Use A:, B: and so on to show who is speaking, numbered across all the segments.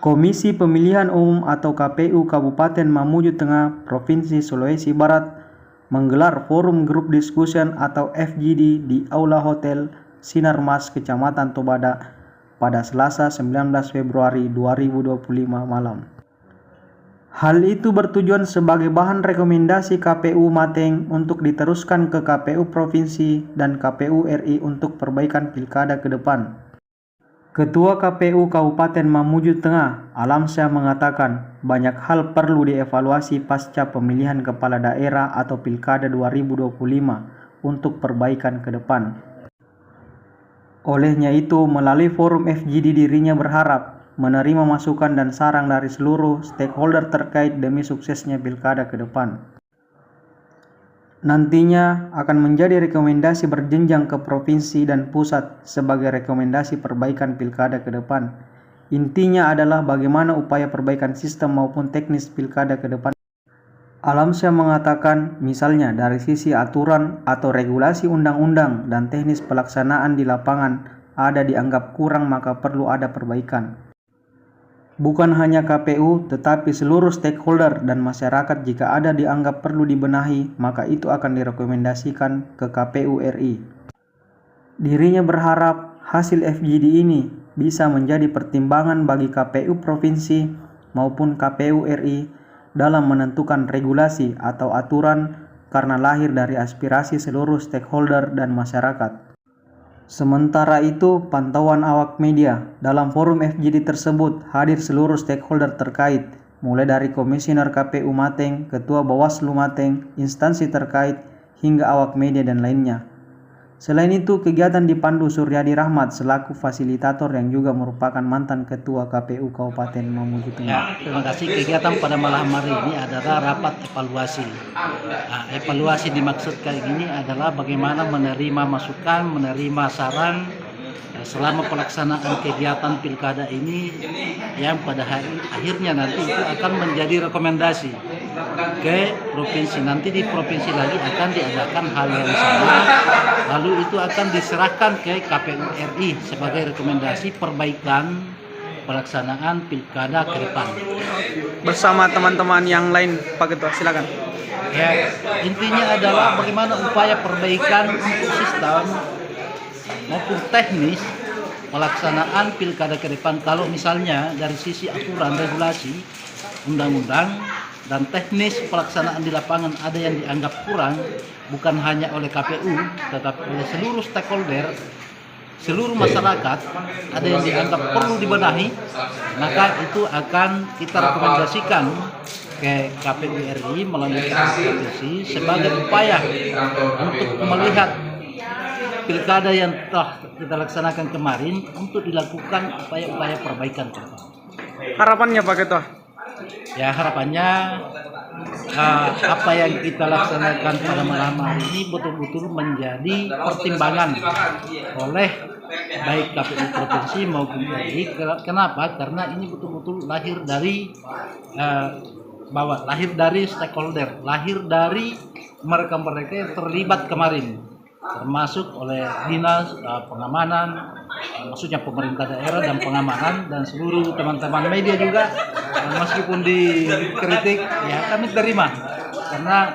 A: Komisi Pemilihan Umum atau KPU Kabupaten Mamuju Tengah, Provinsi Sulawesi Barat menggelar forum grup discussion atau FGD di Aula Hotel Sinar Mas Kecamatan Tobada pada Selasa 19 Februari 2025 malam. Hal itu bertujuan sebagai bahan rekomendasi KPU Mateng untuk diteruskan ke KPU Provinsi dan KPU RI untuk perbaikan pilkada ke depan. Ketua KPU Kabupaten Mamuju Tengah, Alamsyah mengatakan banyak hal perlu dievaluasi pasca pemilihan kepala daerah atau pilkada 2025 untuk perbaikan ke depan. Olehnya itu, melalui forum FGD dirinya berharap menerima masukan dan saran dari seluruh stakeholder terkait demi suksesnya pilkada ke depan. Nantinya akan menjadi rekomendasi berjenjang ke provinsi dan pusat sebagai rekomendasi perbaikan pilkada ke depan. Intinya adalah bagaimana upaya perbaikan sistem maupun teknis pilkada ke depan. Alamsyah mengatakan misalnya dari sisi aturan atau regulasi undang-undang dan teknis pelaksanaan di lapangan ada dianggap kurang maka perlu ada perbaikan. Bukan hanya KPU, tetapi seluruh stakeholder dan masyarakat jika ada dianggap perlu dibenahi, maka itu akan direkomendasikan ke KPU RI. Dirinya berharap hasil FGD ini bisa menjadi pertimbangan bagi KPU Provinsi maupun KPU RI dalam menentukan regulasi atau aturan karena lahir dari aspirasi seluruh stakeholder dan masyarakat. Sementara itu, pantauan awak media dalam forum FGD tersebut hadir seluruh stakeholder terkait, mulai dari Komisioner KPU Mateng, Ketua Bawaslu Mateng, instansi terkait, hingga awak media dan lainnya. Selain itu, kegiatan dipandu Suryadi Rahmat selaku fasilitator yang juga merupakan mantan Ketua KPU Kabupaten Mamuju Tengah.
B: Ya, terima kasih. Kegiatan pada malam hari ini adalah rapat evaluasi. Evaluasi dimaksud kayak gini adalah bagaimana menerima masukan, menerima saran selama pelaksanaan kegiatan pilkada ini yang pada akhirnya nanti itu akan menjadi rekomendasi ke provinsi. Nanti di provinsi lagi akan diadakan hal yang sama, lalu itu akan diserahkan ke KPU RI sebagai rekomendasi perbaikan pelaksanaan pilkada ke depan.
A: Bersama teman-teman yang lain, Pak Ketua, silakan.
B: Ya, intinya adalah bagaimana upaya perbaikan untuk sistem maupun teknis pelaksanaan pilkada ke depan. Kalau misalnya dari sisi aturan, regulasi, undang-undang, dan teknis pelaksanaan di lapangan ada yang dianggap kurang, bukan hanya oleh KPU, tetapi oleh seluruh stakeholder, seluruh masyarakat, ada yang dianggap perlu dibenahi, maka itu akan kita rekomendasikan ke KPU RI melalui provinsi sebagai upaya untuk melihat pilkada yang telah kita laksanakan kemarin untuk dilakukan upaya-upaya perbaikan.
A: Harapannya Pak Ketua?
B: Ya, harapannya apa yang kita laksanakan pada malam hari ini betul-betul menjadi pertimbangan oleh baik KPU Provinsi maupun RI. Kenapa? Karena ini betul-betul lahir dari lahir dari stakeholder, lahir dari mereka-mereka yang terlibat kemarin, termasuk oleh dinas pengamanan, maksudnya pemerintah daerah dan pengamanan, dan seluruh teman-teman media juga. Meskipun dikritik, ya kami terima karena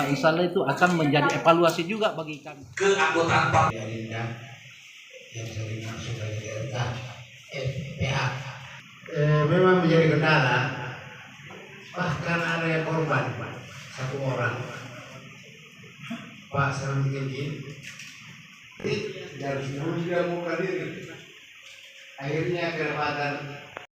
B: insya Allah itu akan menjadi evaluasi juga bagi kami.
C: Keanggotaan yang sering masuk dari FPA memang menjadi kendala, bahkan ada yang korban satu orang. Pak Sarmudin dari sebelum dia mau diri, akhirnya kedapatan